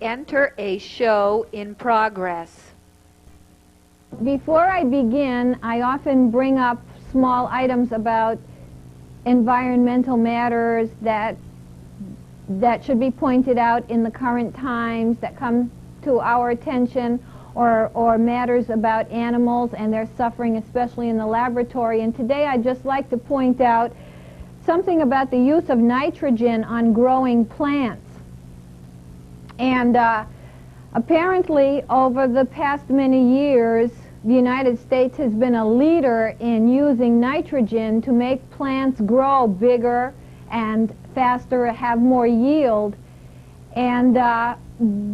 enter a show in progress. Before I begin, I often bring up small items about environmental matters that should be pointed out in the current times that come to our attention, or matters about animals and their suffering, especially in the laboratory. And today I'd just like to point out something about the use of nitrogen on growing plants. And apparently, over the past many years, the United States has been a leader in using nitrogen to make plants grow bigger and faster, have more yield. And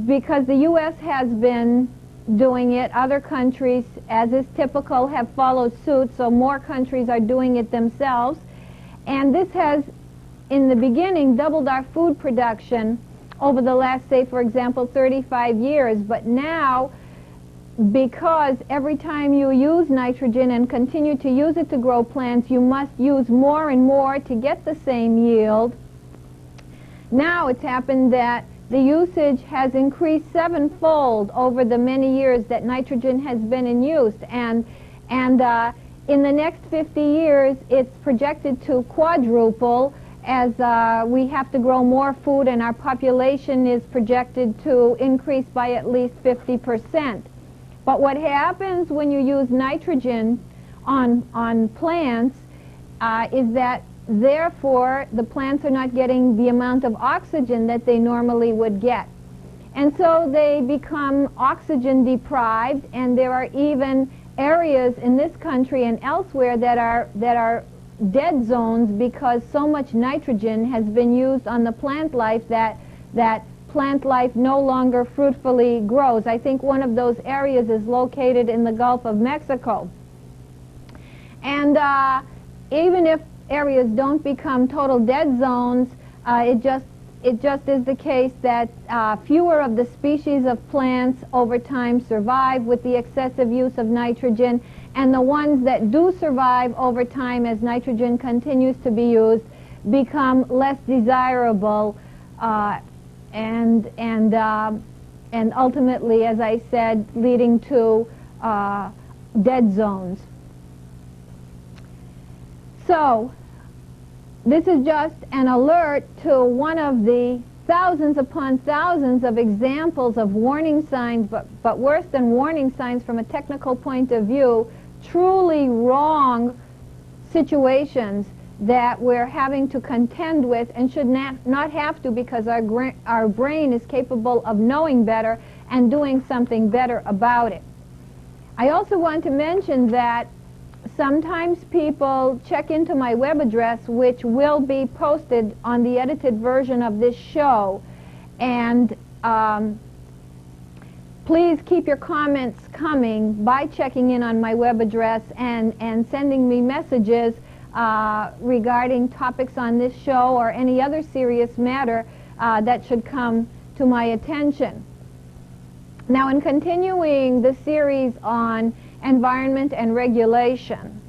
because the U.S. has been doing it, other countries, as is typical, have followed suit, so more countries are doing it themselves. And this has, in the beginning, doubled our food production over the last, say, for example, 35 years. But now, because every time you use nitrogen and continue to use it to grow plants, you must use more and more to get the same yield. Now it's happened that the usage has increased sevenfold over the many years that nitrogen has been in use. And in the next 50 years, it's projected to quadruple as we have to grow more food, and our population is projected to increase by at least 50%. But what happens when you use nitrogen on plants is that therefore the plants are not getting the amount of oxygen that they normally would get. And so they become oxygen deprived, and there are even areas in this country and elsewhere that are dead zones because so much nitrogen has been used on the plant life that plant life no longer fruitfully grows. I think one of those areas is located in the Gulf of Mexico. And even if areas don't become total dead zones, it just is the case that fewer of the species of plants over time survive with the excessive use of nitrogen, and the ones that do survive over time as nitrogen continues to be used become less desirable and ultimately, as I said, leading to dead zones. So this is just an alert to one of the thousands upon thousands of examples of warning signs, but worse than warning signs from a technical point of view, truly wrong situations that we're having to contend with and should not have to, because our brain is capable of knowing better and doing something better about it. I also want to mention that sometimes people check into my web address, which will be posted on the edited version of this show, and please keep your comments coming by checking in on my web address and sending me messages regarding topics on this show or any other serious matter that should come to my attention. Now, in continuing the series on environment and regulation,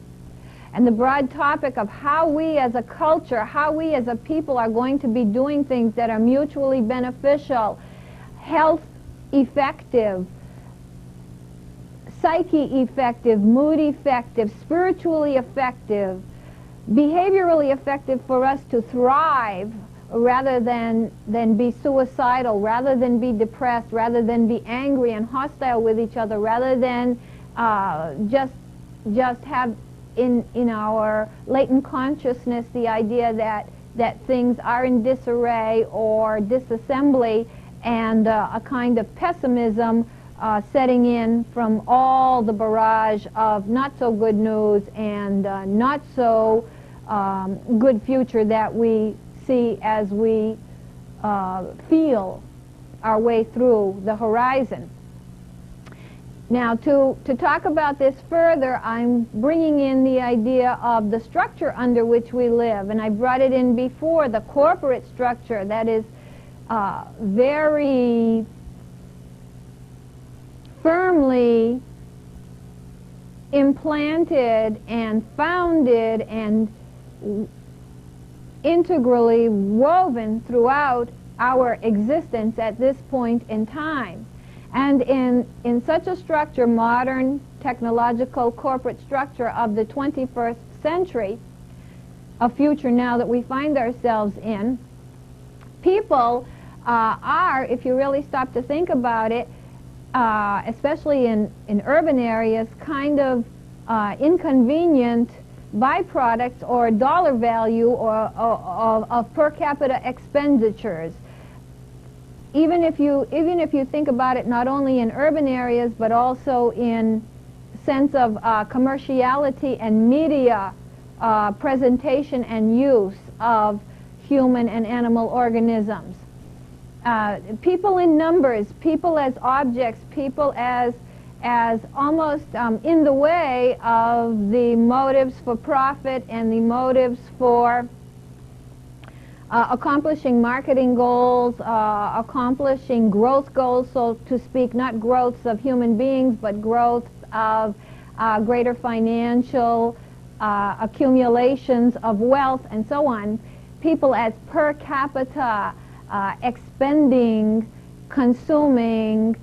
and the broad topic of how we as a culture, how we as a people are going to be doing things that are mutually beneficial, health effective, psyche effective, mood effective, spiritually effective, behaviorally effective for us to thrive rather than be suicidal, rather than be depressed, rather than be angry and hostile with each other, rather than just have in our latent consciousness the idea that things are in disarray or disassembly, and a kind of pessimism setting in from all the barrage of not so good news and not so good future that we see as we feel our way through the horizon. Now, to talk about this further, I'm bringing in the idea of the structure under which we live, and I brought it in before, the corporate structure that is very firmly implanted and founded and integrally woven throughout our existence at this point in time. And in such a structure, modern technological corporate structure of the 21st century, a future now that we find ourselves in, people are, if you really stop to think about it, especially in urban areas, kind of inconvenient byproducts or dollar value or of per capita expenditures. Even if you think about it not only in urban areas but also in sense of commerciality and media presentation and use of human and animal organisms. People in numbers, people as objects, people as almost in the way of the motives for profit and the motives for accomplishing marketing goals, accomplishing growth goals, so to speak, not growths of human beings, but growth of greater financial accumulations of wealth and so on. People as per capita expending, consuming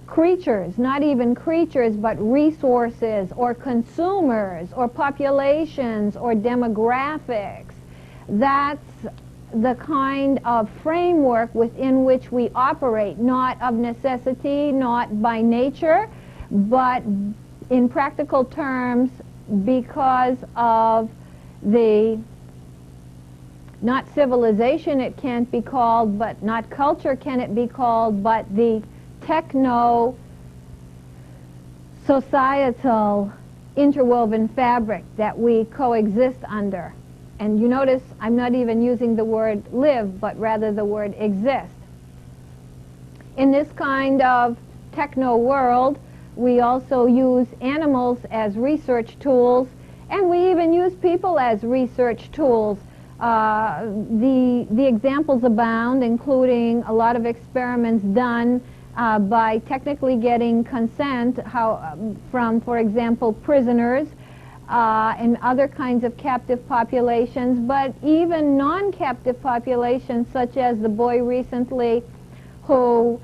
creatures, not even creatures, but resources or consumers or populations or demographics. That's the kind of framework within which we operate, not of necessity, not by nature, but in practical terms because of the, not civilization it can't be called, but not culture can it be called, but the techno-societal interwoven fabric that we coexist under. And you notice I'm not even using the word live, but rather the word exist. In this kind of techno world, we also use animals as research tools, and we even use people as research tools. The examples abound, including a lot of experiments done by technically getting consent from, for example, prisoners and other kinds of captive populations, but even non-captive populations, such as the boy recently who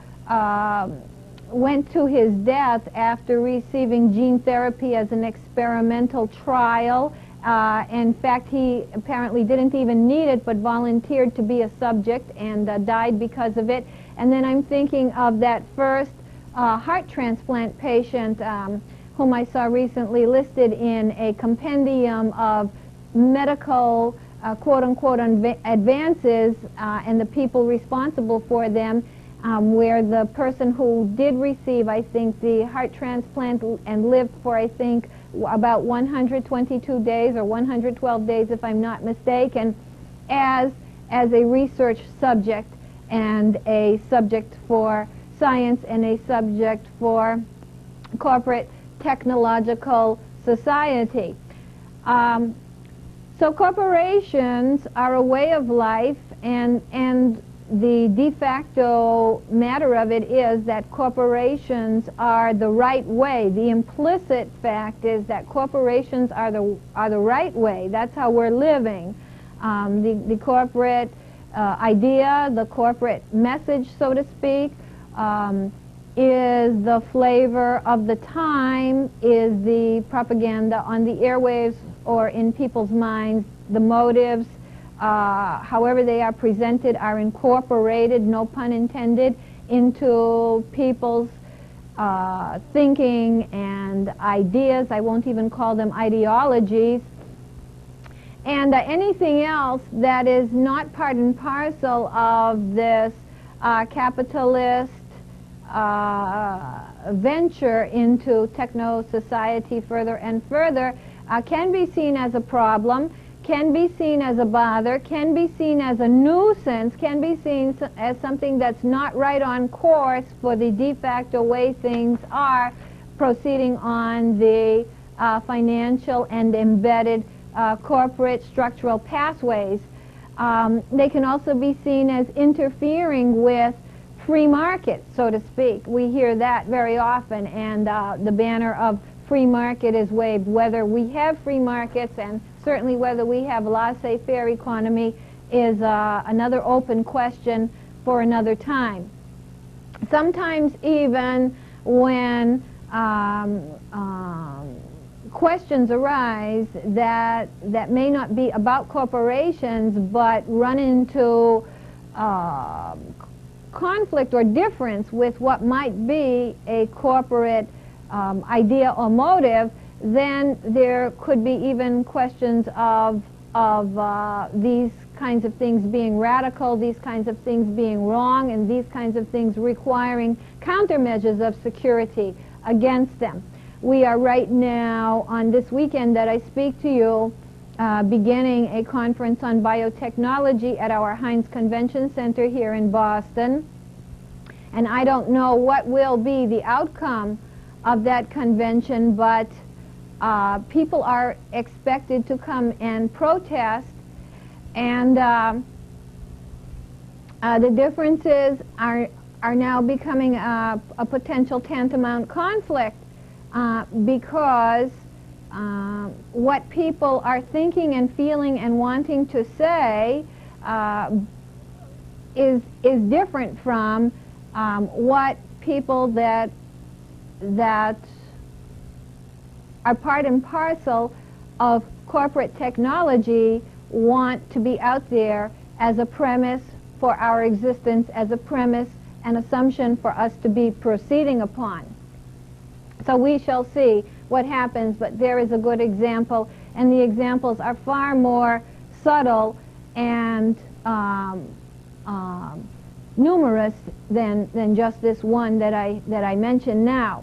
went to his death after receiving gene therapy as an experimental trial. In fact, he apparently didn't even need it, but volunteered to be a subject and died because of it. And then I'm thinking of that first heart transplant patient whom I saw recently listed in a compendium of medical quote-unquote advances and the people responsible for them, where the person who did receive, I think, the heart transplant and lived for, I think, about 122 days or 112 days, if I'm not mistaken, as a research subject and a subject for science and a subject for corporate technological society. So corporations are a way of life, and the de facto matter of it is that corporations are the right way. The implicit fact is that corporations are the right way. That's how we're living. The corporate idea, the corporate message, so to speak, is the flavor of the time, is the propaganda on the airwaves or in people's minds. The motives, however they are presented, are incorporated, no pun intended, into people's thinking and ideas. I won't even call them ideologies. And anything else that is not part and parcel of this capitalist venture into techno-society further and further can be seen as a problem, can be seen as a bother, can be seen as a nuisance, can be seen as something that's not right on course for the de facto way things are proceeding on the financial and embedded corporate structural pathways. They can also be seen as interfering with free market, so to speak. We hear that very often, and the banner of free market is waved. Whether we have free markets and certainly whether we have laissez-faire economy is another open question for another time. Sometimes even when questions arise that may not be about corporations but run into conflict or difference with what might be a corporate idea or motive, then there could be even questions of these kinds of things being radical, these kinds of things being wrong, and these kinds of things requiring countermeasures of security against them. We are right now, on this weekend that I speak to you, beginning a conference on biotechnology at our Heinz Convention Center here in Boston. And I don't know what will be the outcome of that convention, but people are expected to come and protest, and the differences are now becoming a potential tantamount conflict because what people are thinking and feeling and wanting to say is different from what people that are part and parcel of corporate technology want to be out there as a premise for our existence, as a premise, an assumption for us to be proceeding upon. So we shall see what happens, but there is a good example, and the examples are far more subtle and numerous than just this one that I mentioned now.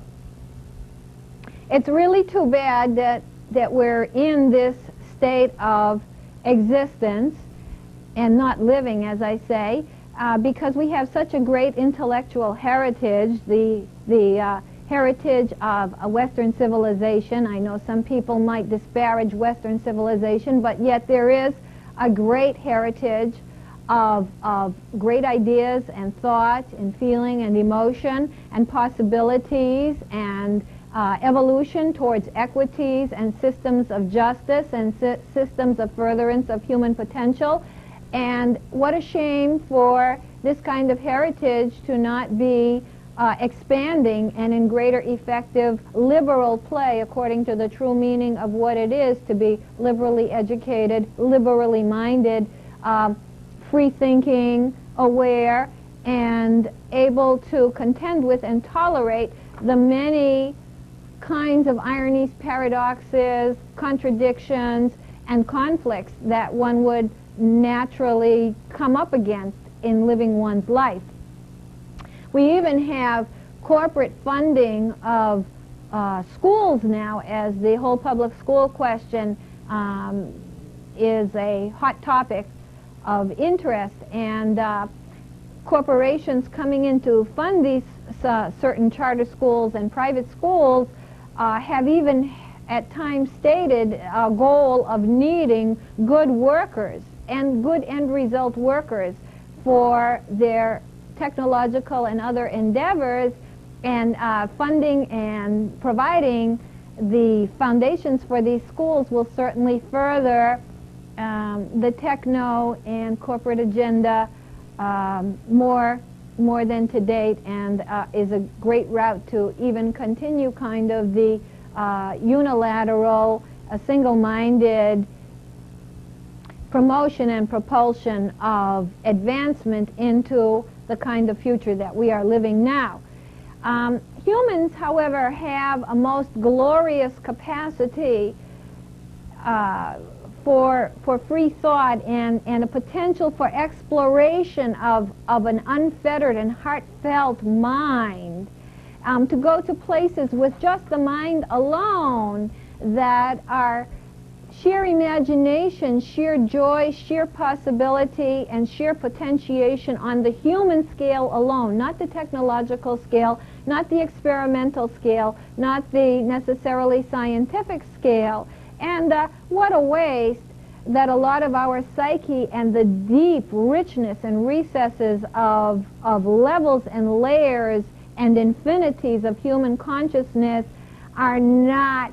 It's really too bad that we're in this state of existence and not living, as I say, because we have such a great intellectual heritage, the heritage of a Western civilization. I know some people might disparage Western civilization, but yet there is a great heritage of great ideas and thought and feeling and emotion and possibilities and evolution towards equities and systems of justice and systems of furtherance of human potential. And what a shame for this kind of heritage to not be expanding and in greater effective liberal play according to the true meaning of what it is to be liberally educated, liberally minded, free-thinking, aware, and able to contend with and tolerate the many kinds of ironies, paradoxes, contradictions, and conflicts that one would naturally come up against in living one's life. We even have corporate funding of schools now, as the whole public school question is a hot topic of interest, and corporations coming in to fund these certain charter schools and private schools have even at times stated a goal of needing good workers and good end result workers for their technological and other endeavors, and funding and providing the foundations for these schools will certainly further the techno and corporate agenda more than to date, and is a great route to even continue kind of the unilateral, single-minded promotion and propulsion of advancement into the kind of future that we are living now. Humans, however, have a most glorious capacity for free thought and a potential for exploration of an unfettered and heartfelt mind, to go to places with just the mind alone that are sheer imagination, sheer joy, sheer possibility, and sheer potentiation on the human scale alone, not the technological scale, not the experimental scale, not the necessarily scientific scale. And what a waste that a lot of our psyche and the deep richness and recesses of levels and layers and infinities of human consciousness are not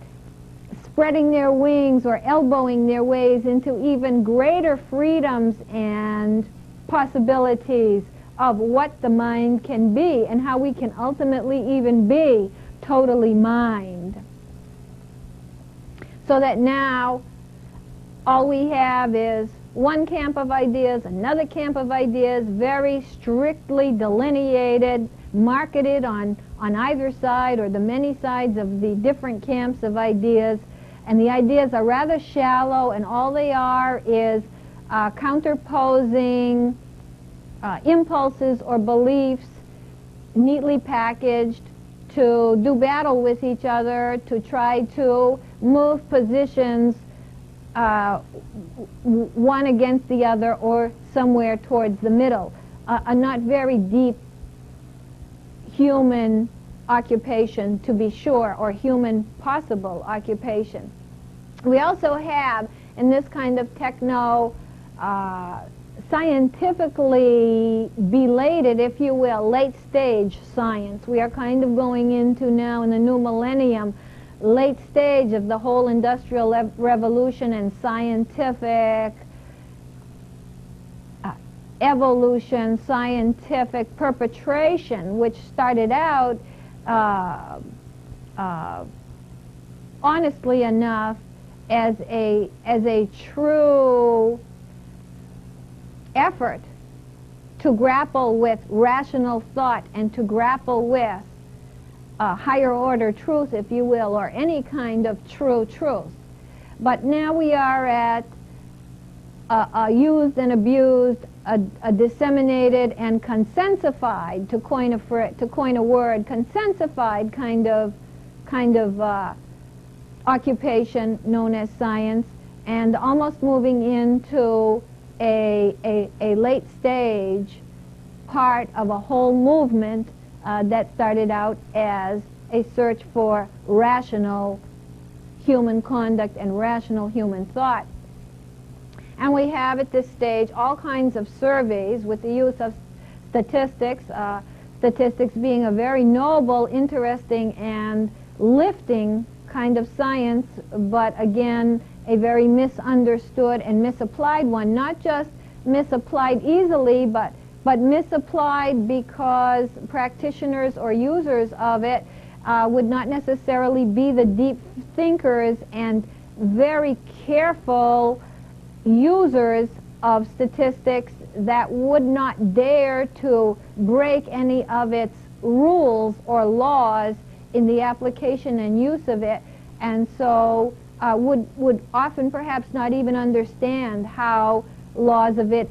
spreading their wings or elbowing their ways into even greater freedoms and possibilities of what the mind can be and how we can ultimately even be totally mind. So that now all we have is one camp of ideas, another camp of ideas, very strictly delineated, marketed on either side or the many sides of the different camps of ideas. And the ideas are rather shallow, and all they are is counterposing impulses or beliefs neatly packaged to do battle with each other, to try to move positions one against the other or somewhere towards the middle. A not very deep human occupation, to be sure, or human possible occupation. We also have, in this kind of techno, scientifically belated, if you will, late stage science. We are kind of going into now in the new millennium, late stage of the whole industrial revolution and scientific evolution, scientific perpetration, which started out, honestly enough, as a true effort to grapple with rational thought and to grapple with higher order truth, if you will, or any kind of true truth. But now we are at used and abused, a disseminated and consensified, to coin a word, consensified kind of occupation known as science, and almost moving into a late stage part of a whole movement that started out as a search for rational human conduct and rational human thought. And we have at this stage all kinds of surveys with the use of statistics, statistics being a very noble, interesting, and lifting kind of science, but again, a very misunderstood and misapplied one. Not just misapplied easily, but misapplied because practitioners or users of it would not necessarily be the deep thinkers and very careful users of statistics that would not dare to break any of its rules or laws in the application and use of it, and so would often perhaps not even understand how laws of it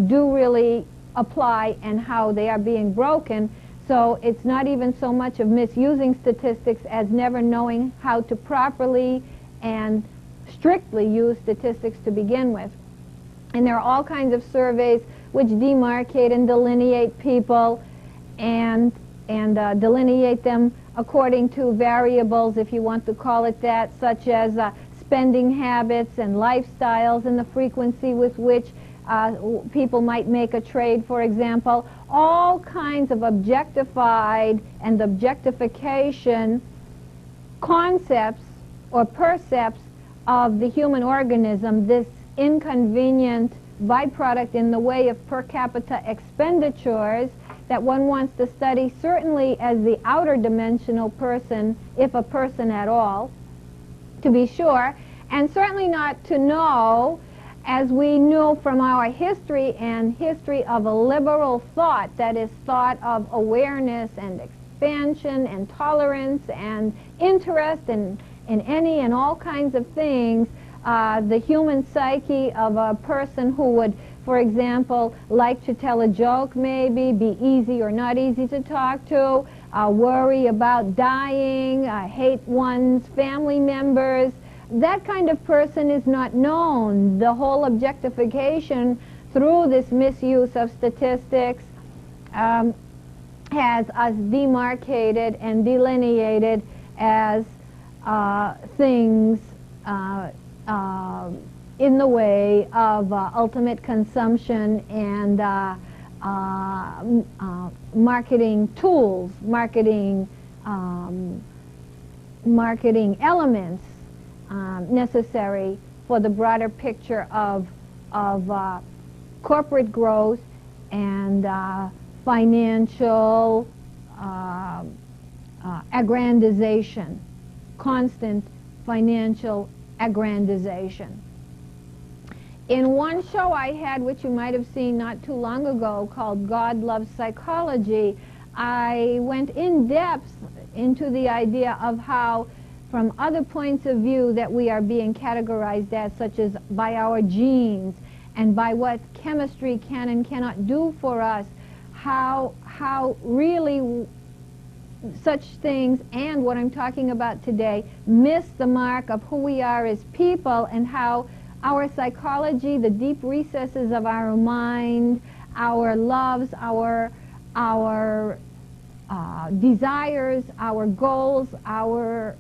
do really apply and how they are being broken. So it's not even so much of misusing statistics as never knowing how to properly and strictly use statistics to begin with. And there are all kinds of surveys which demarcate and delineate people and delineate them according to variables, if you want to call it that, such as spending habits and lifestyles and the frequency with which people might make a trade, for example. All kinds of objectified and objectification concepts or percepts of the human organism, this inconvenient byproduct in the way of per capita expenditures that one wants to study, certainly as the outer dimensional person, if a person at all, to be sure, and certainly not to know, as we know from our history and history of a liberal thought, that is thought of awareness and expansion and tolerance and interest in any and all kinds of things, the human psyche of a person who would, for example, like to tell a joke, maybe, be easy or not easy to talk to, worry about dying, hate one's family members. That kind of person is not known. The whole objectification through this misuse of statistics has us demarcated and delineated as things in the way of ultimate consumption and marketing tools, marketing elements, necessary for the broader picture of corporate growth and financial aggrandization, constant financial aggrandization. In one show I had, which you might have seen not too long ago, called God Loves Psychology, I went in depth into the idea of how, from other points of view, that we are being categorized as, such as by our genes and by what chemistry can and cannot do for us, how really such things and what I'm talking about today miss the mark of who we are as people, and how our psychology, the deep recesses of our mind, our loves, our desires, our goals, our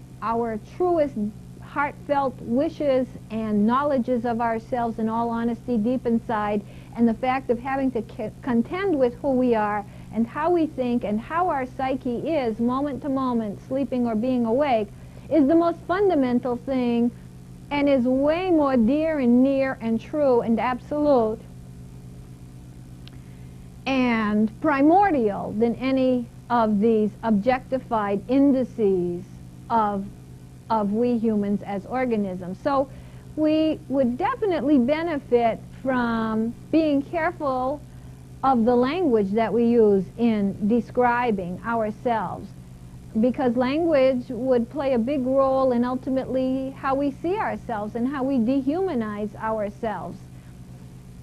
truest heartfelt wishes and knowledges of ourselves, in all honesty, deep inside, and the fact of having to contend with who we are and how we think and how our psyche is moment to moment, sleeping or being awake, is the most fundamental thing and is way more dear and near and true and absolute and primordial than any of these objectified indices of we humans as organisms. So we would definitely benefit from being careful of the language that we use in describing ourselves, because language would play a big role in ultimately how we see ourselves and how we dehumanize ourselves.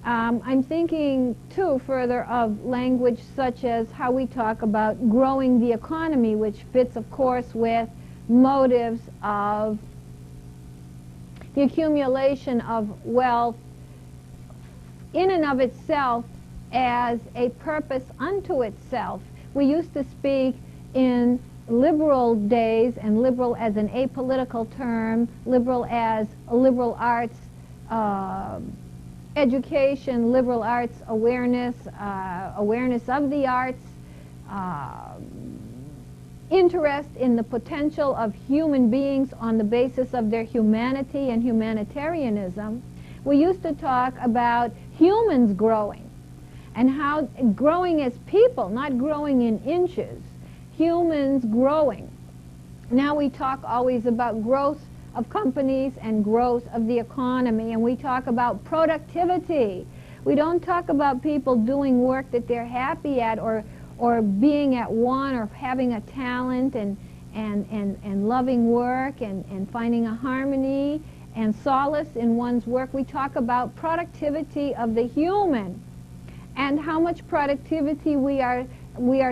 I'm thinking, too, further of language such as how we talk about growing the economy, which fits, of course, with motives of the accumulation of wealth in and of itself as a purpose unto itself. We used to speak in liberal days, and liberal as an apolitical term, liberal as liberal arts education, liberal arts awareness, awareness of the arts, interest in the potential of human beings on the basis of their humanity and humanitarianism. We used to talk about humans growing, and how growing as people, not growing in inches, humans growing. Now we talk always about growth of companies and growth of the economy, and we talk about productivity. We don't talk about people doing work that they're happy at, or being at one, or having a talent and loving work and finding a harmony and solace in one's work. We talk about productivity of the human and how much productivity we are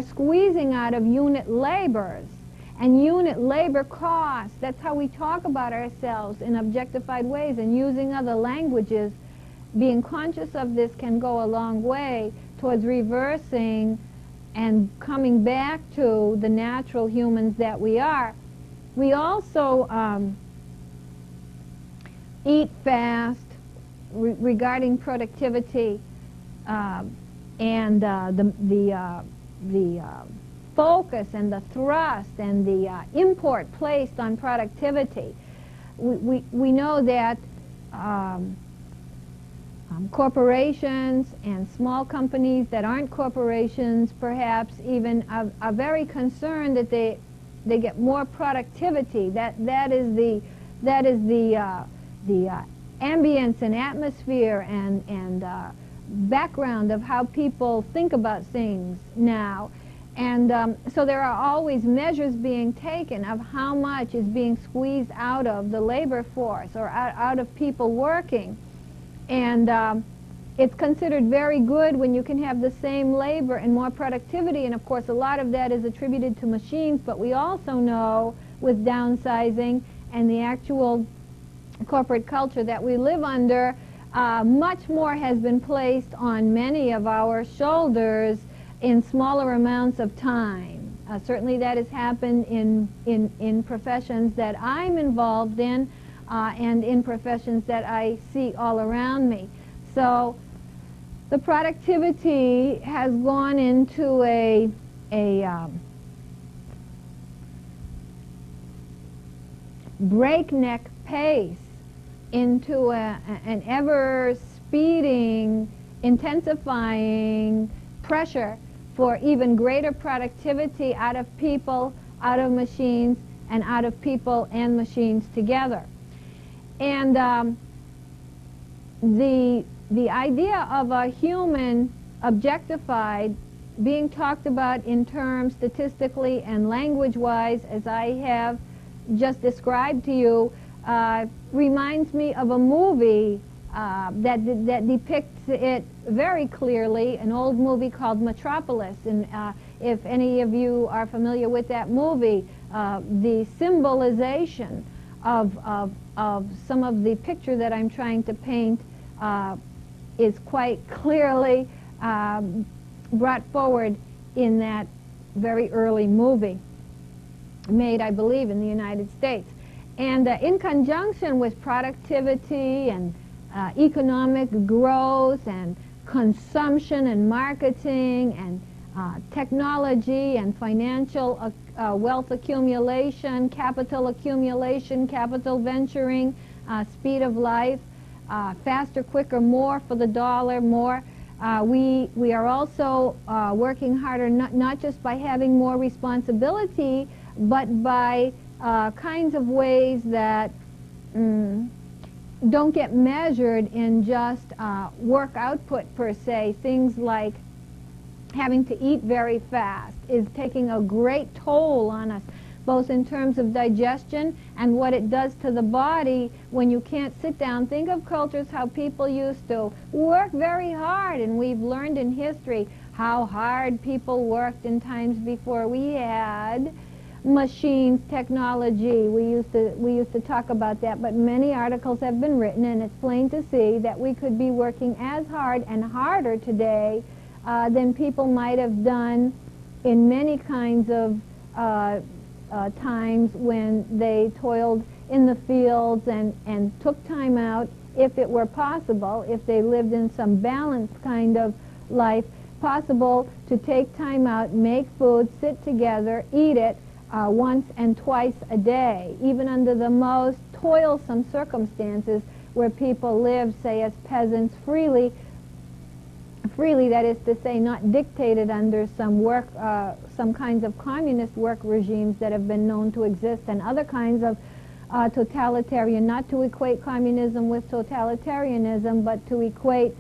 squeezing out of unit labors and unit labor costs. That's how we talk about ourselves in objectified ways, and using other languages. Being conscious of this can go a long way towards reversing and coming back to the natural humans that we are. We also eat fast regarding productivity, and the focus and the thrust and the import placed on productivity. We know that corporations and small companies that aren't corporations perhaps even are very concerned that they get more productivity. That is the ambience and atmosphere and background of how people think about things now. And so there are always measures being taken of how much is being squeezed out of the labor force or out of people working. And it's considered very good when you can have the same labor and more productivity. And of course, a lot of that is attributed to machines. But we also know with downsizing and the actual corporate culture that we live under, much more has been placed on many of our shoulders in smaller amounts of time. Certainly that has happened in professions that I'm involved in, and in professions that I see all around me. So the productivity has gone into a breakneck pace, into an ever-speeding, intensifying pressure for even greater productivity out of people, out of machines, and out of people and machines together. And the idea of a human objectified being talked about in terms statistically and language-wise, as I have just described to you, reminds me of a movie that depicts it very clearly, an old movie called Metropolis. And if any of you are familiar with that movie, the symbolization of some of the picture that I'm trying to paint is quite clearly brought forward in that very early movie, made, I believe, in the United States. And in conjunction with productivity and economic growth and consumption and marketing and technology and financial wealth accumulation, capital venturing, speed of life, faster, quicker, more for the dollar, more. We are also working harder not just by having more responsibility, but by kinds of ways that don't get measured in just work output per se. Things like having to eat very fast is taking a great toll on us, both in terms of digestion and what it does to the body when you can't sit down. Think of cultures how people used to work very hard, and we've learned in history how hard people worked in times before we had machines, technology. We used to talk about that, but many articles have been written, and it's plain to see that we could be working as hard and harder today than people might have done in many kinds of times when they toiled in the fields and took time out, if it were possible, if they lived in some balanced kind of life, possible to take time out, make food, sit together, eat it once and twice a day, even under the most toilsome circumstances where people live, say, as peasants, freely, that is to say, not dictated under some kinds of communist work regimes that have been known to exist, and other kinds of totalitarian, not to equate communism with totalitarianism, but to equate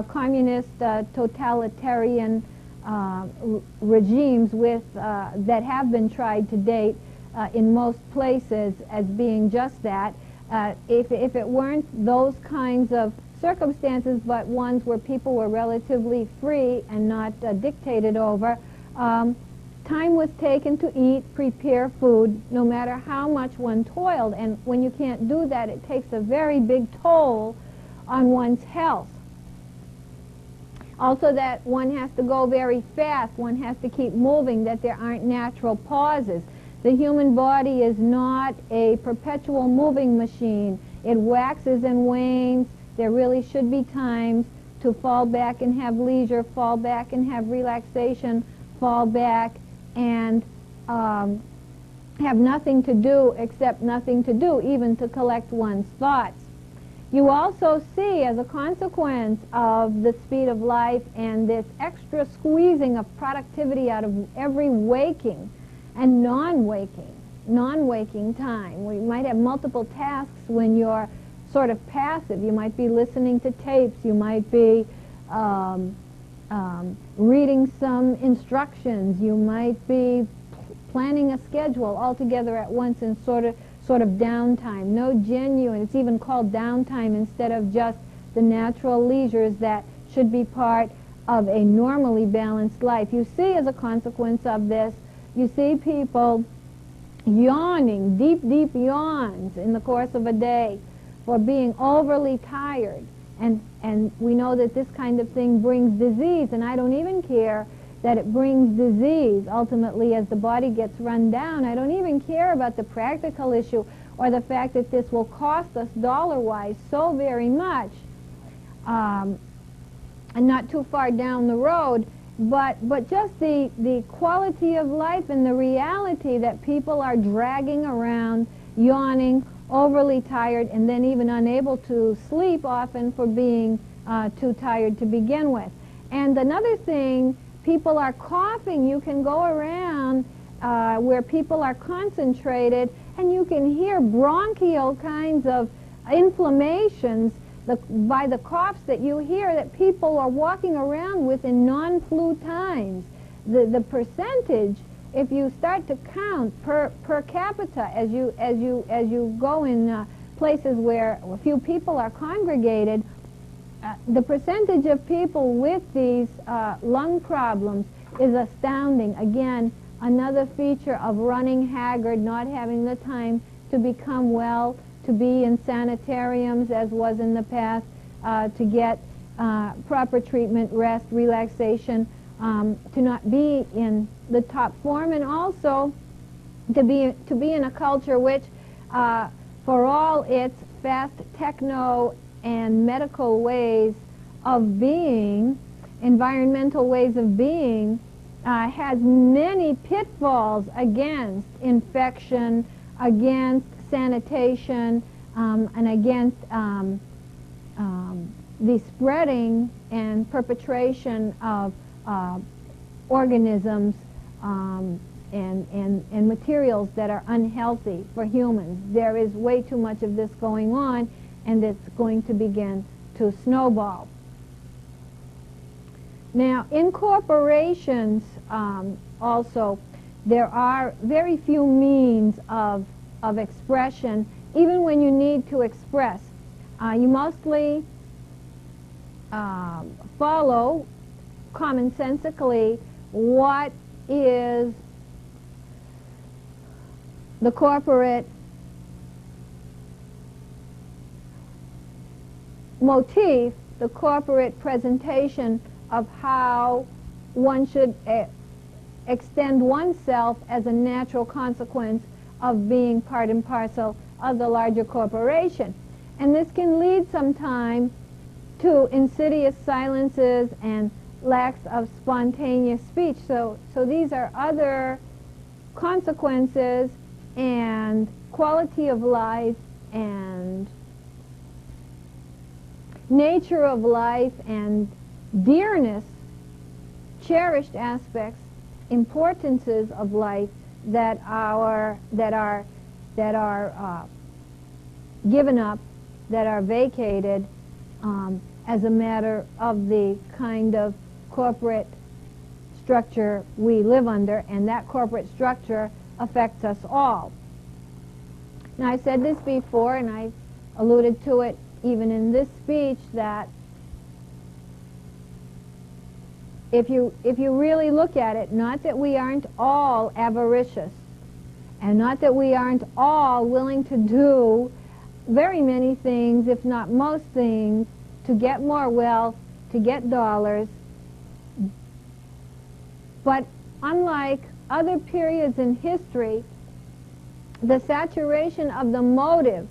communist totalitarian regimes with that have been tried to date in most places as being just that. If it weren't those kinds of circumstances, but ones where people were relatively free and not dictated over, time was taken to eat, prepare food, no matter how much one toiled. And when you can't do that, it takes a very big toll on one's health. Also, that one has to go very fast, one has to keep moving, that there aren't natural pauses. The human body is not a perpetual moving machine. It waxes and wanes. There really should be times to fall back and have leisure, fall back and have relaxation, fall back and have nothing to do except nothing to do, even to collect one's thoughts. You also see, as a consequence of the speed of life and this extra squeezing of productivity out of every waking and non-waking time. We might have multiple tasks when you're sort of passive. You might be listening to tapes, you might be reading some instructions, you might be planning a schedule all together at once in sort of downtime. No genuine, it's even called downtime instead of just the natural leisures that should be part of a normally balanced life. You see, as a consequence of this, you see people yawning, deep, deep yawns in the course of a day for being overly tired. And we know that this kind of thing brings disease, and I don't even care that it brings disease ultimately as the body gets run down. I don't even care about the practical issue or the fact that this will cost us dollar-wise so very much, and not too far down the road, but just the quality of life and the reality that people are dragging around, yawning, overly tired, and then even unable to sleep often for being too tired to begin with. And another thing, people are coughing. You can go around where people are concentrated, and you can hear bronchial kinds of inflammations by the coughs that you hear that people are walking around with in non-flu times. The percentage, if you start to count per capita as you go in places where a few people are congregated, the percentage of people with these lung problems is astounding. Again, another feature of running haggard, not having the time to become well, to be in sanitariums as was in the past, to get proper treatment, rest, relaxation, to not be in the top form, and also to be in a culture which, for all its fast techno and medical ways of being, environmental ways of being, has many pitfalls against infection, against sanitation, and against the spreading and perpetration of organisms and materials that are unhealthy for humans. There is way too much of this going on, and it's going to begin to snowball. Now, in corporations also, there are very few means of expression, even when you need to express. You mostly follow commonsensically what is the corporate motif, the corporate presentation of how one should extend oneself as a natural consequence of being part and parcel of the larger corporation. And this can lead sometime to insidious silences and lacks of spontaneous speech. So these are other consequences and quality of life and nature of life and dearness, cherished aspects, importances of life that are given up, that are vacated as a matter of the kind of corporate structure we live under, and that corporate structure affects us all. Now, I've said this before, and I alluded to it even in this speech, that if you really look at it, not that we aren't all avaricious, and not that we aren't all willing to do very many things, if not most things, to get more wealth, to get dollars. But unlike other periods in history, the saturation of the motive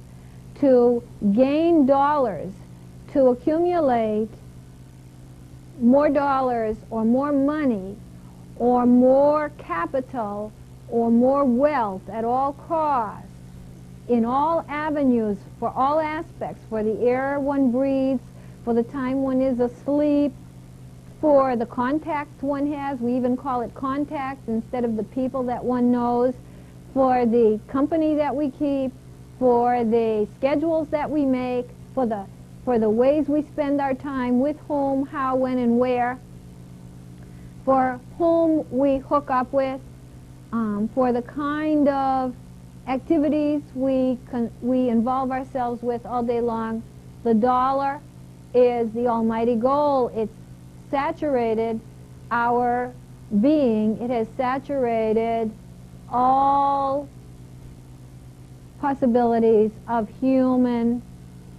to gain dollars, to accumulate more dollars or more money or more capital or more wealth at all costs, in all avenues, for all aspects, for the air one breathes, for the time one is asleep, for the contacts one has, we even call it contacts instead of the people that one knows, for the company that we keep, for the schedules that we make, for the ways we spend our time, with whom, how, when, and where, for whom we hook up with, for the kind of activities we involve ourselves with all day long. The dollar is the almighty goal. It's saturated our being. It has saturated all possibilities of human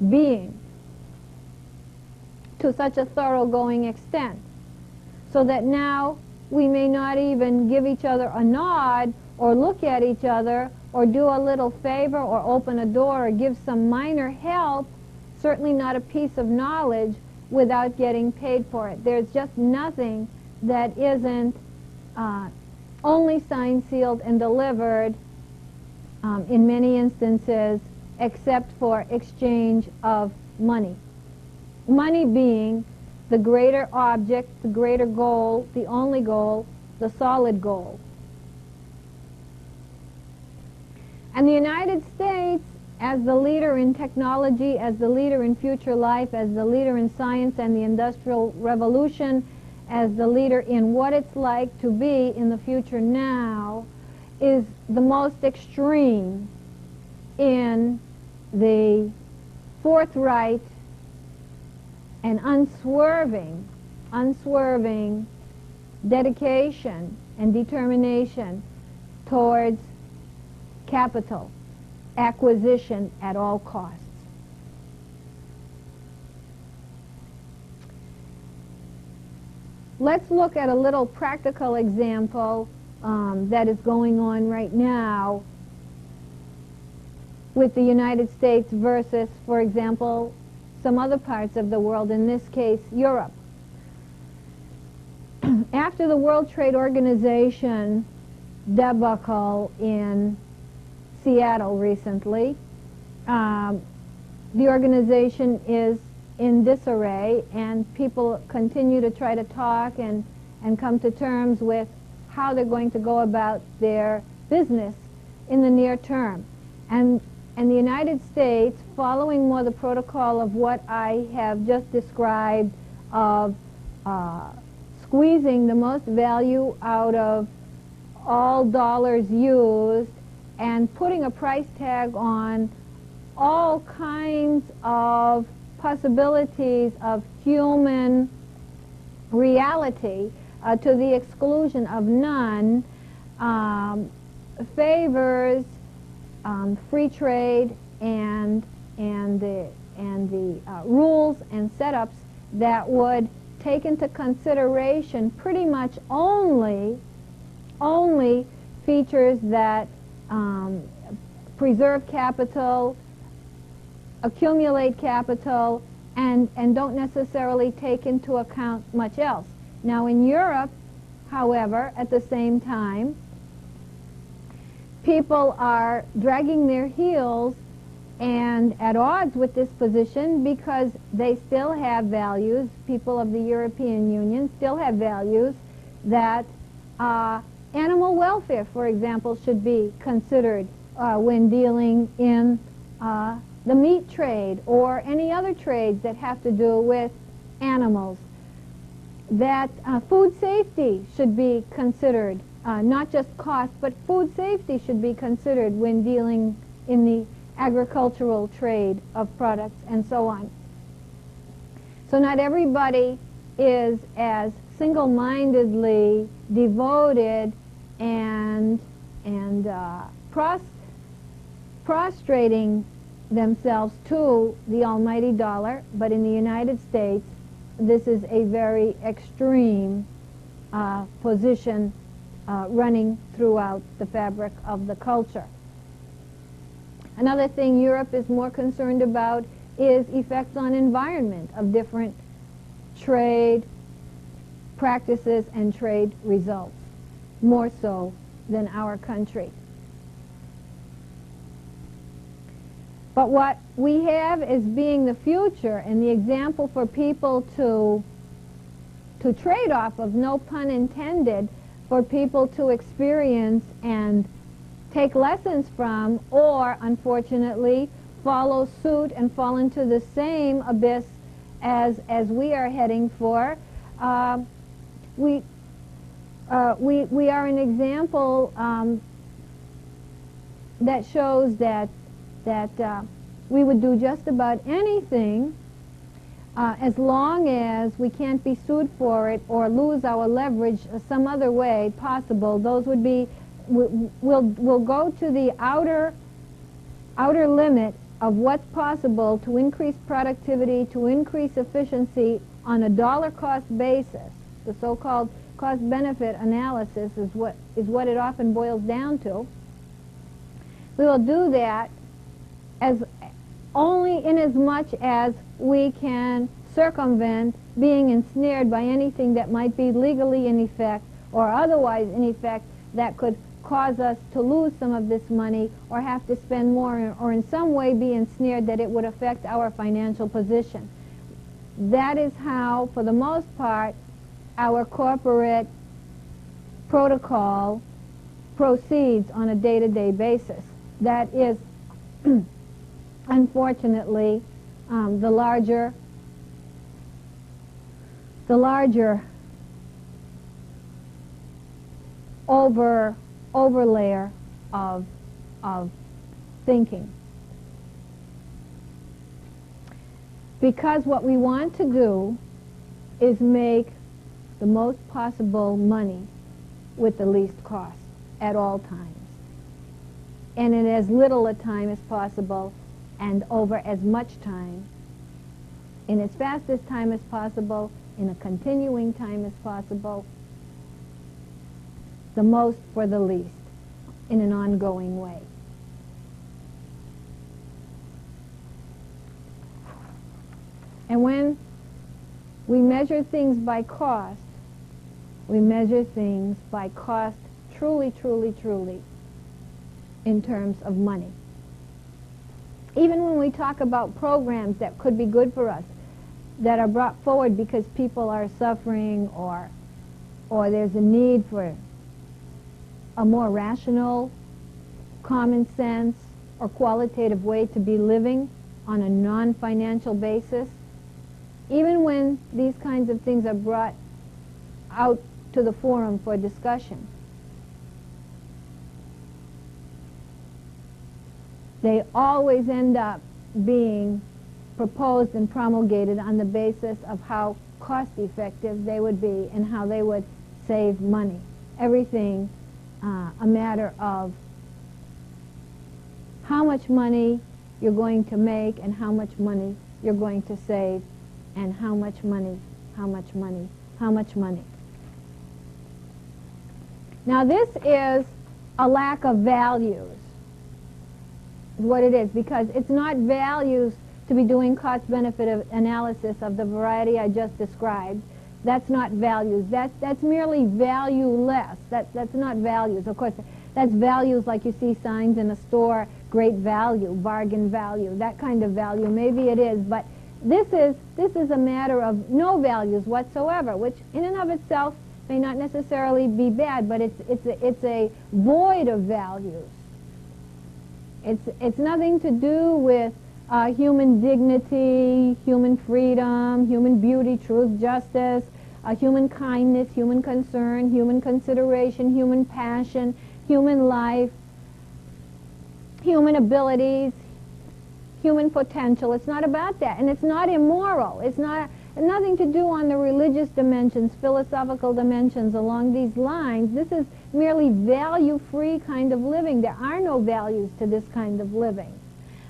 being to such a thoroughgoing extent, so that now we may not even give each other a nod or look at each other or do a little favor or open a door or give some minor help, certainly not a piece of knowledge, without getting paid for it. There's just nothing that isn't only signed, sealed, and delivered, in many instances, except for exchange of money. Money being the greater object, the greater goal, the only goal, the solid goal. And the United States, as the leader in technology, as the leader in future life, as the leader in science and the Industrial Revolution, as the leader in what it's like to be in the future now, is the most extreme in the forthright and unswerving dedication and determination towards capital acquisition at all costs. Let's look at a little practical example that is going on right now with the United States versus, for example, some other parts of the world, in this case, Europe. After the World Trade Organization debacle in Seattle recently, the organization is in disarray, and people continue to try to talk and come to terms with how they're going to go about their business in the near term. And the United States, following more the protocol of what I have just described of squeezing the most value out of all dollars used and putting a price tag on all kinds of possibilities of human reality to the exclusion of none, favors free trade and the rules and setups that would take into consideration pretty much only features that preserve capital, accumulate capital, and don't necessarily take into account much else. Now in Europe, however, at the same time, people are dragging their heels and at odds with this position because they still have values, people of the European Union still have values that animal welfare, for example, should be considered when dealing in the meat trade or any other trades that have to do with animals. That food safety should be considered, not just cost, but food safety should be considered when dealing in the agricultural trade of products and so on. So not everybody is as single-mindedly devoted and prostrating themselves to the almighty dollar, but in the United States, this is a very extreme position running throughout the fabric of the culture. Another thing Europe is more concerned about is effects on environment of different trade practices and trade results, more so than our country. But what we have as being the future and the example for people to trade off of, no pun intended, for people to experience and take lessons from, or unfortunately follow suit and fall into the same abyss as we are heading for. We are an example that shows that we would do just about anything as long as we can't be sued for it or lose our leverage some other way possible. Those would be, we'll go to the outer limit of what's possible to increase productivity, to increase efficiency on a dollar cost basis. The so-called cost-benefit analysis is what it often boils down to. We will do that as only in as much as we can circumvent being ensnared by anything that might be legally in effect or otherwise in effect that could cause us to lose some of this money or have to spend more or in some way be ensnared that it would affect our financial position. That is how, for the most part, our corporate protocol proceeds on a day-to-day basis. That is, unfortunately, the larger overlayer of thinking. Because what we want to do is make the most possible money with the least cost at all times, and in as little a time as possible, and over as much time, in as fast as time as possible, in a continuing time as possible, the most for the least, in an ongoing way. And when we measure things by cost, we measure things by cost truly, truly, truly in terms of money. Even when we talk about programs that could be good for us, that are brought forward because people are suffering or there's a need for a more rational, common sense, or qualitative way to be living on a non-financial basis, even when these kinds of things are brought out to the forum for discussion, they always end up being proposed and promulgated on the basis of how cost-effective they would be and how they would save money. Everything a matter of how much money you're going to make and how much money you're going to save and how much money, how much money, how much money. Now this is a lack of values, is what it is, because it's not values to be doing cost-benefit analysis of the variety I just described. That's not values. That's merely valueless. That's not values. Of course, that's values like you see signs in a store, great value, bargain value, that kind of value. Maybe it is, but this is a matter of no values whatsoever, which in and of itself may not necessarily be bad, but it's a void of values. It's nothing to do with human dignity, human freedom, human beauty, truth, justice, human kindness, human concern, human consideration, human passion, human life, human abilities, human potential. It's not about that, and it's not immoral. It's nothing to do on the religious dimensions, philosophical dimensions along these lines. This is merely value-free kind of living. There are no values to this kind of living.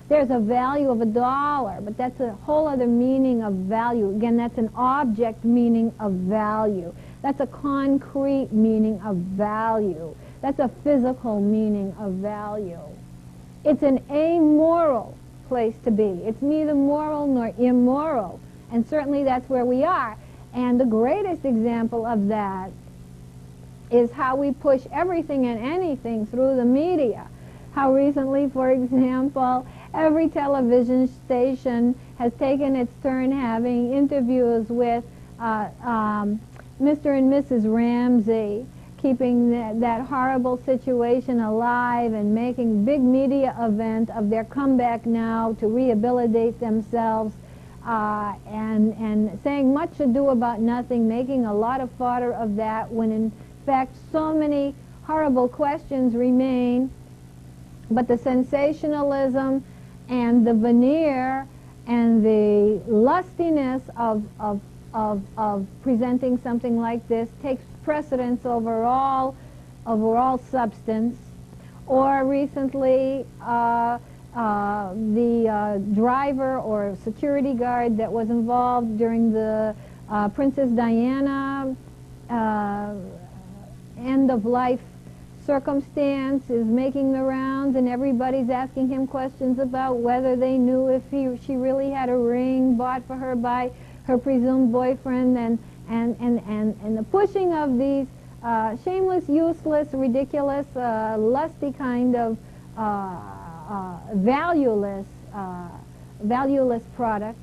There's a value of $1, but that's a whole other meaning of value. Again, that's an object meaning of value. That's a concrete meaning of value. That's a physical meaning of value. It's an amoral place to be. It's neither moral nor immoral, and certainly that's where we are. And the greatest example of that is how we push everything and anything through the media. How recently, for example, every television station has taken its turn having interviews with Mr. and Mrs. Ramsey, keeping that horrible situation alive and making big media event of their comeback now to rehabilitate themselves, and saying much ado about nothing, making a lot of fodder of that, when in fact so many horrible questions remain. But the sensationalism and the veneer and the lustiness of presenting something like this takes precedence over all substance. Or recently, the driver or security guard that was involved during the Princess Diana end-of-life circumstance is making the rounds, and everybody's asking him questions about whether they knew if she really had a ring bought for her by her presumed boyfriend, and the pushing of these shameless, useless, ridiculous, lusty kind of valueless products,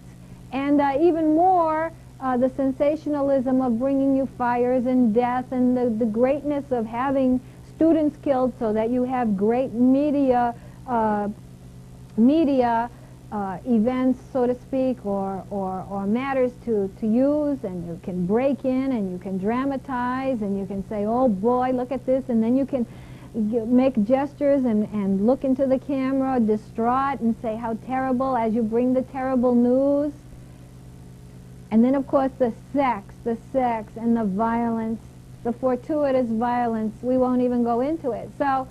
and even more the sensationalism of bringing you fires and death, and the greatness of having students killed so that you have great media events, so to speak, or matters to use, and you can break in and you can dramatize and you can say, oh boy, look at this, and then you can make gestures and look into the camera distraught and say how terrible as you bring the terrible news. And then of course the sex and the violence, the fortuitous violence, we won't even go into it. So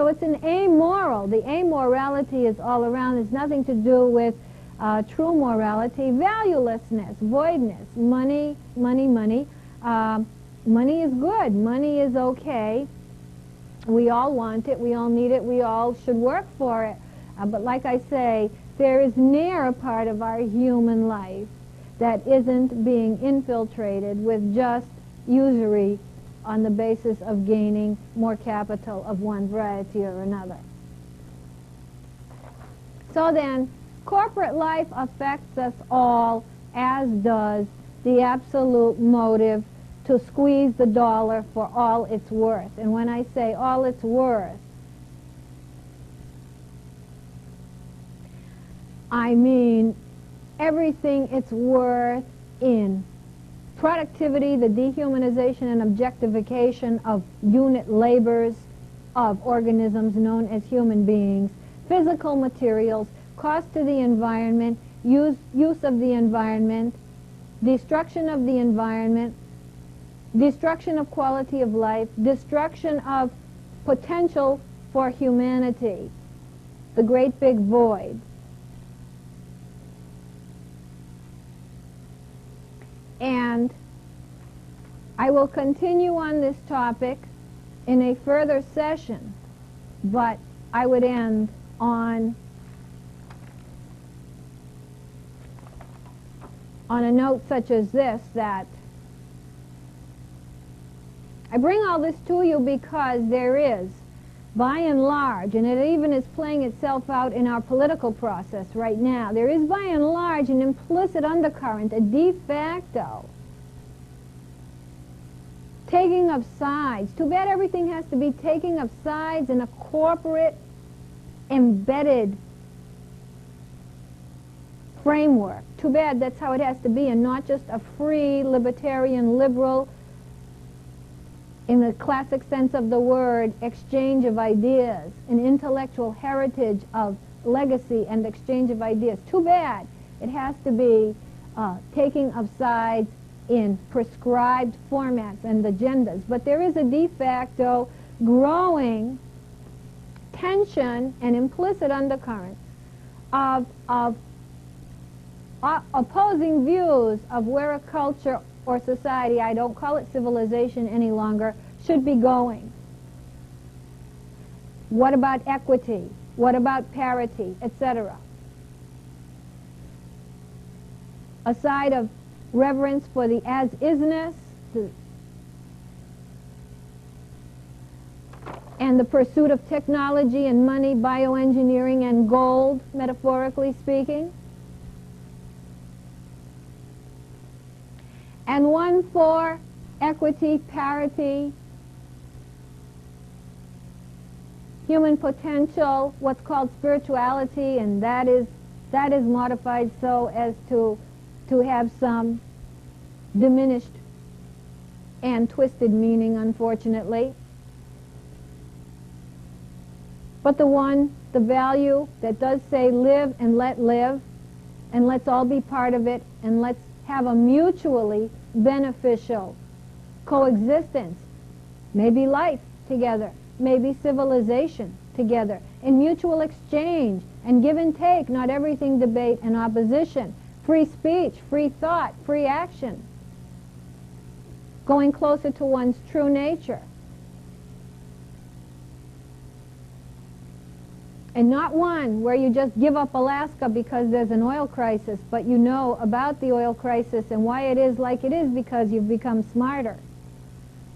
it's an amoral. The amorality is all around. It's nothing to do with true morality. Valuelessness, voidness, money. Money is good. Money is okay. We all want it. We all need it. We all should work for it. But like I say, there is ne'er a part of our human life that isn't being infiltrated with just usury on the basis of gaining more capital of one variety or another. So then, corporate life affects us all, as does the absolute motive to squeeze the dollar for all it's worth. And when I say all it's worth, I mean everything it's worth in productivity, the dehumanization and objectification of unit labors of organisms known as human beings, physical materials, cost to the environment, use of the environment, destruction of the environment, destruction of quality of life, destruction of potential for humanity, the great big void. And I will continue on this topic in a further session, but I would end on a note such as this, that I bring all this to you because there is, by and large, and it even is playing itself out in our political process right now, there is by and large an implicit undercurrent, a de facto taking of sides. Too bad everything has to be taking of sides in a corporate, embedded framework. Too bad that's how it has to be, and not just a free, libertarian, liberal, in the classic sense of the word, exchange of ideas, an intellectual heritage of legacy and exchange of ideas. Too bad it has to be taking of sides in prescribed formats and agendas. But there is a de facto growing tension and implicit undercurrent of opposing views of where a culture or society, I don't call it civilization any longer, should be going. What about equity? What about parity, etc.? A side of reverence for the as-isness and the pursuit of technology and money, bioengineering and gold, metaphorically speaking. And one for equity, parity, human potential, what's called spirituality, and that is modified so as to have some diminished and twisted meaning, unfortunately. But the value that does say live and let live, and let's all be part of it, and let's have a mutually beneficial coexistence, maybe life together, maybe civilization together, in mutual exchange and give and take, not everything debate and opposition, free speech, free thought, free action, going closer to one's true nature. And not one where you just give up Alaska because there's an oil crisis, but you know about the oil crisis and why it is like it is because you've become smarter.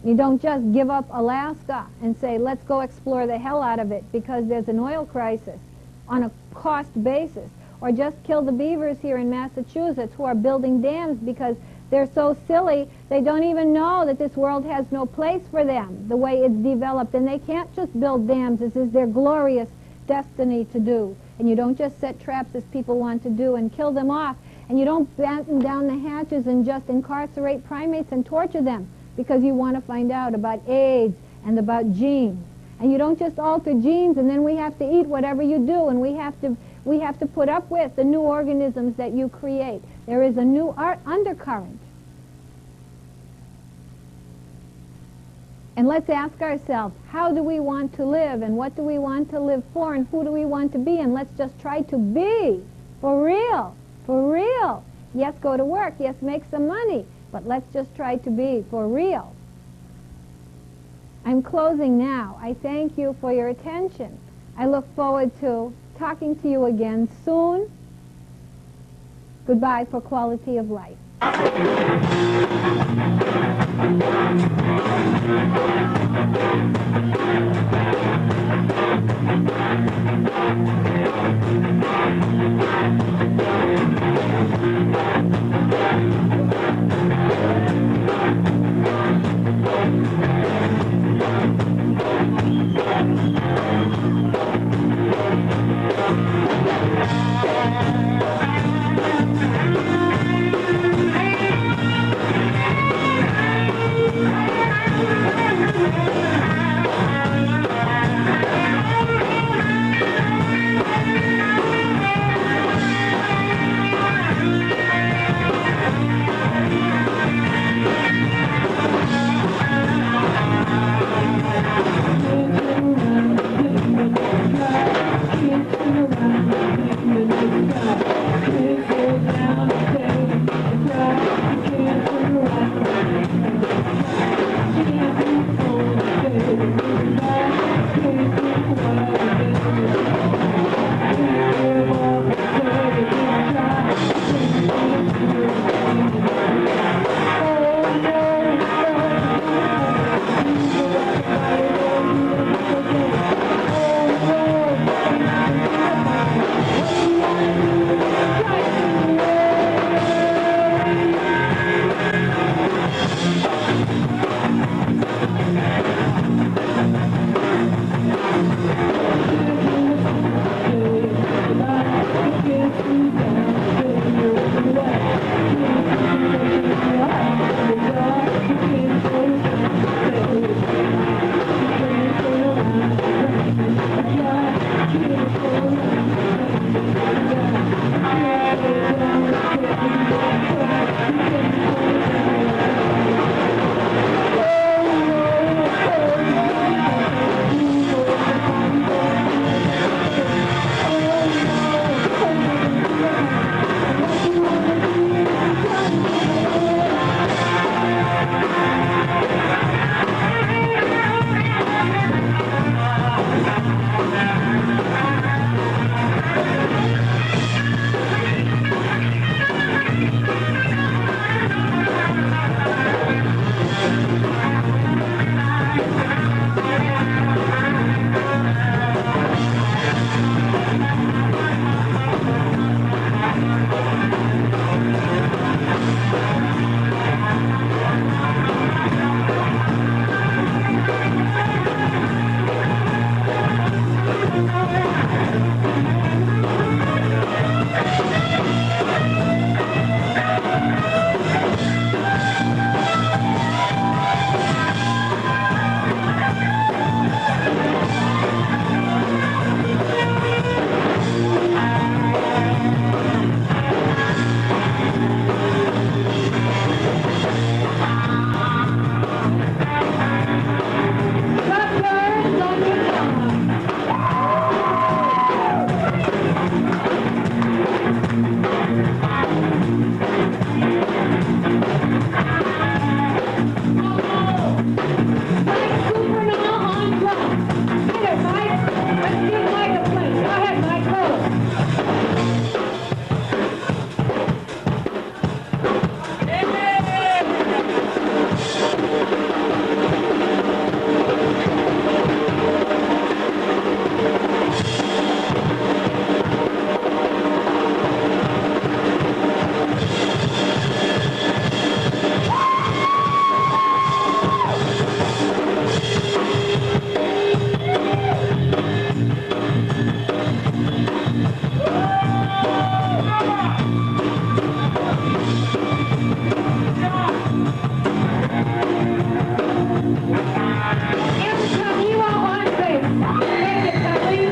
You don't just give up Alaska and say, let's go explore the hell out of it because there's an oil crisis on a cost basis. Or just kill the beavers here in Massachusetts who are building dams because they're so silly they don't even know that this world has no place for them the way it's developed. And they can't just build dams. This is their glorious destiny to do. And you don't just set traps as people want to do and kill them off. And you don't batten down the hatches and just incarcerate primates and torture them because you want to find out about AIDS and about genes. And you don't just alter genes and then we have to eat whatever you do, and we have to put up with the new organisms that you create. There is a new undercurrent. And let's ask ourselves, how do we want to live, and what do we want to live for, and who do we want to be? And let's just try to be, for real, for real. Yes, go to work, yes, make some money, but let's just try to be, for real. I'm closing now. I thank you for your attention. I look forward to talking to you again soon. Goodbye for quality of life. Every you are on place. Thank you, Kelly.